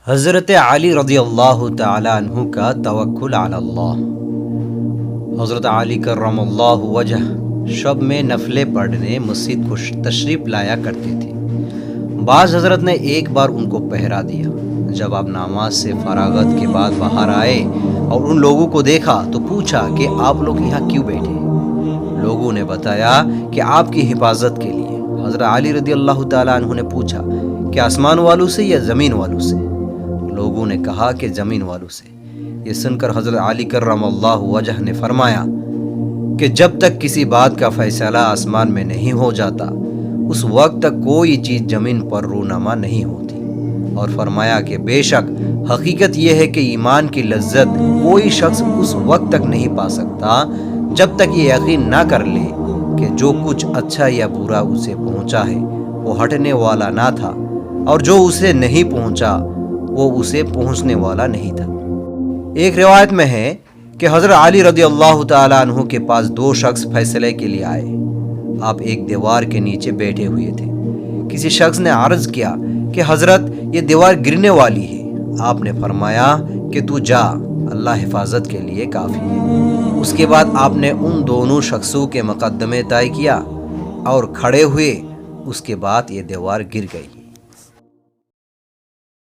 حضرت علی رضی اللہ تعالی عنہ کا توکل علی اللہ۔ حضرت علی کرم اللہ وجہ شب میں نفلیں پڑھنے مسجد کو تشریف لایا کرتے تھے۔ بعض حضرت نے ایک بار ان کو پہرا دیا۔ جب آپ نماز سے فراغت کے بعد باہر آئے اور ان لوگوں کو دیکھا تو پوچھا کہ آپ لوگ یہاں کیوں بیٹھے؟ لوگوں نے بتایا کہ آپ کی حفاظت کے لیے۔ حضرت علی رضی اللہ تعالیٰ عنہ نے پوچھا کہ آسمان والوں سے یا زمین والوں سے؟ لوگوں نے کہا کہ زمین والوں سے۔ یہ سن کر حضرت علی کرم اللہ وجہ نے فرمایا کہ جب تک کسی بات کا فیصلہ آسمان میں نہیں ہو جاتا اس وقت تک کوئی چیز زمین پر رونما نہیں ہوتی، اور فرمایا کہ بے شک حقیقت یہ ہے کہ ایمان کی لذت کوئی شخص اس وقت تک نہیں پا سکتا جب تک یہ یقین نہ کر لے کہ جو کچھ اچھا یا برا اسے پہنچا ہے وہ ہٹنے والا نہ تھا، اور جو اسے نہیں پہنچا وہ اسے پہنچنے والا نہیں تھا۔ ایک روایت میں ہے کہ حضرت علی رضی اللہ تعالیٰ عنہ کے پاس دو شخص فیصلے کے لیے آئے۔ آپ ایک دیوار کے نیچے بیٹھے ہوئے تھے۔ کسی شخص نے عرض کیا کہ حضرت یہ دیوار گرنے والی ہے۔ آپ نے فرمایا کہ تو جا، اللہ حفاظت کے لیے کافی ہے۔ اس کے بعد آپ نے ان دونوں شخصوں کے مقدمے طے کیا اور کھڑے ہوئے۔ اس کے بعد یہ دیوار گر گئی۔